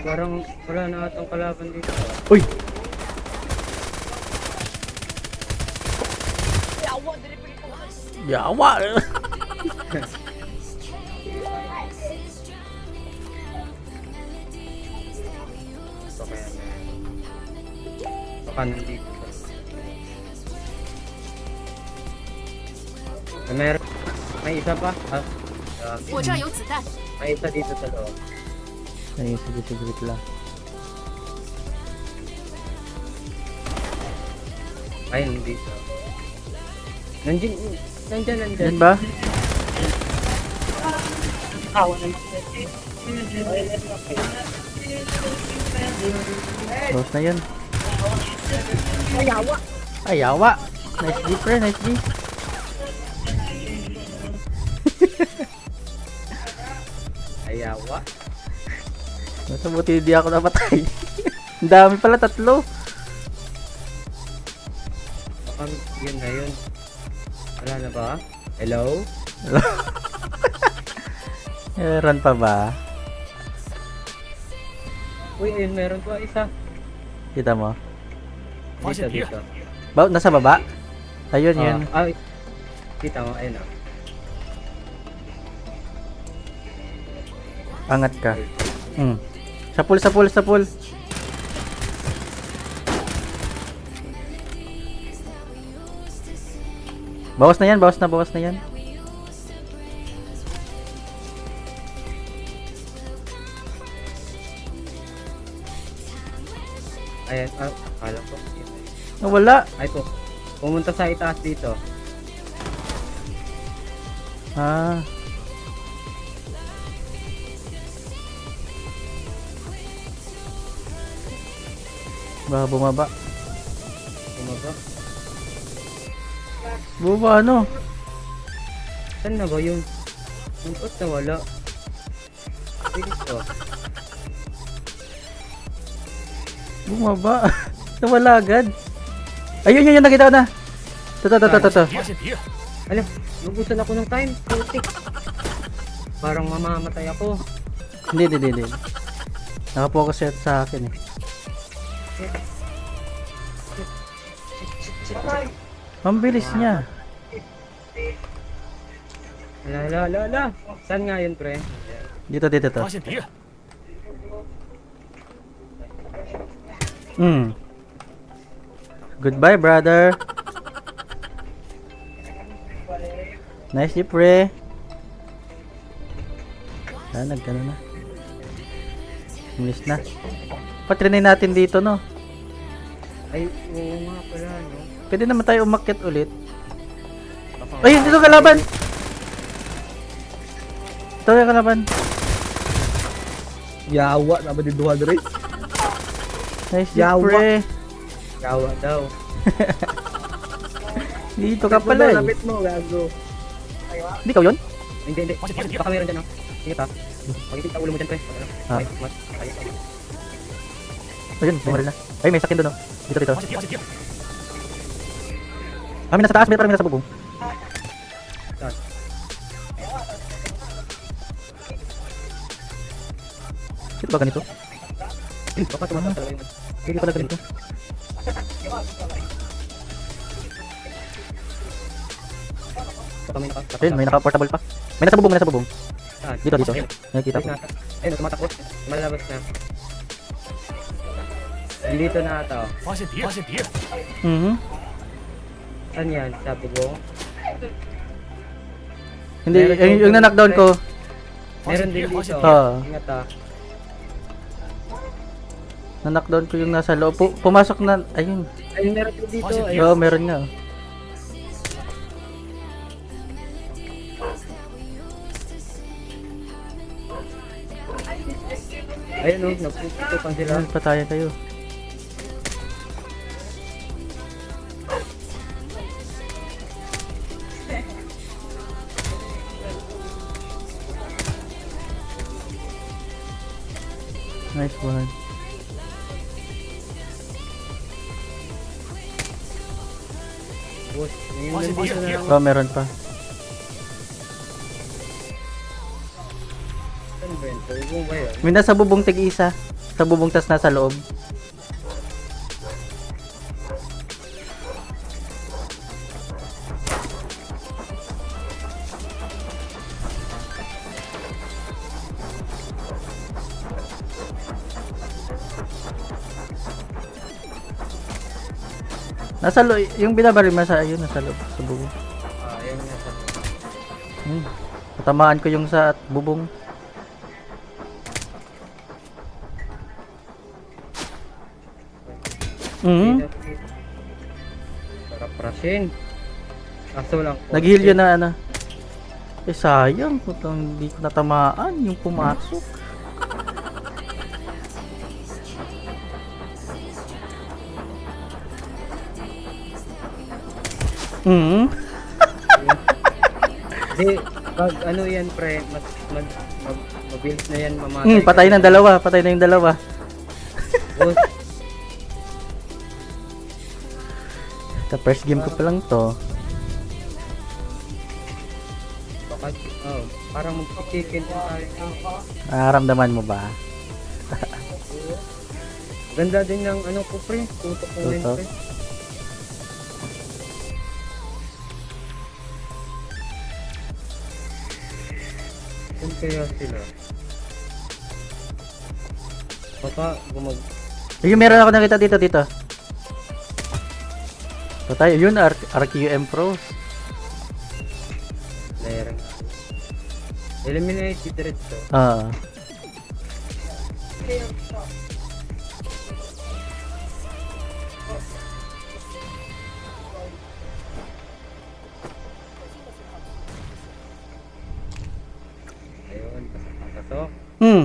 Parang wala na atang kalaban dito. Uy! Yawa! Ito kaya na. Baka nandito. May isa pa. Ah, 我这儿有子弹， may isa dito sa loob. Ay, sige lang. Ay, nandito. Nandiyan. Yan ba? Boss na yun. Ay, yawa! Nice G, pre, nice G. Ayawa. Nasa buti hindi ako napatay. Ang dami pala, 3. Baka yun na yun. Wala na ba? Hello? Run pa ba? Uy, ayun, meron pa isa. Kita mo? Dito. Nasa baba? Ayun, yun. Ay, kita mo, ayun o. Angat ka. Sa pool. Bawas na yan. Ayan, akala ko. Wala. Ay po, pumunta sa itaas dito. Ah. Baka bumaba. Bumaba. Bumaba ano? Saan na ba yun? Ba't nawala? Dito. Bumaba. Nawala agad. Ayun, yun, nakita ko na. Ito. 发现敌人， Alam, nagubusan ako ng time. Putik. Parang mamamatay ako. Hindi. Nakapokus yan sa akin eh. Ang bilis niya. Ala. Saan nga yun, pre? Dito. 发现敌人， Goodbye, brother. Nice jeep, pre. Nagkano na. Bilis na. Patrinay natin dito, no? Ay, oo nga pala, no? Pwede naman tayo umakyat ulit. Ayun, dito kalaban! Ito yung kalaban. Yawa na ba din 200? Nice jeep, Yawa. pre. Gawa daw. Dito ka pala eh. Lapit mo, gago. Hindi ka yun? Hindi. Baka meron dyan, no? Sige pa. Pag-itin ulo mo dyan, pre. Ah. Ay. Ayun, bumaril na. Ay, may sakin doon, no? Dito. 发现敌人， Kami nasa taas, may nasa bubong. Saan? Ito ba ganito? Baka tumatak talaga yun. Hindi pala ganito. Baka may naka... Ayun, may naka-portable pa. May nasa bubong. Saan? Dito. Nakikita ko. Ayun, tumatakbo. Malabas na. Dito na ata, oh. 发现敌人， Saan yan? Sabi ko. Hindi, Meron yung na-knockdown ko. Meron din dito. Ah. Ingat, ah. Na-knockdown ko yung nasa loob. Pumasok na, ayun. Ayun, meron din dito. Ayun. Ayun. Oo, meron nga. Ayun, oh. Nagpuputukan sila. Ayun, patayan kayo. Nice one. Boss, ngayon nandito na lang. Oh, meron pa. Saan ba yun? Tugong ba yun? May nasa bubong tig-isa. Sa Sa bubong tas nasa loob. Nasa loob, yung binabaril mo sa ayun, nasa loob, sa bubong. Ayun nga sa... Natamaan ko yung sa bubong. Mhm. Para prasin. Kaso lang. Nag-heal yun na ano. Eh sayang, putang hindi ko natamaan yung pumasok. Mhm. Di, pag ano yan pre, mabilis na yan mamatay. Patay ng dalawa, patay na yung dalawa. Boss, Sa first game ko pa lang to. baka, parang magpikikin din tayo. Nararamdaman mo ba? Ganda din ng ano ko pre, tutok ko din Tutok? pre. Kung kaya sila. Baka Ayun, meron ako nakita dito. So tayo, yun, RQM Pros. layering. Eliminate si diretso. Ayun, pasok. Hmm.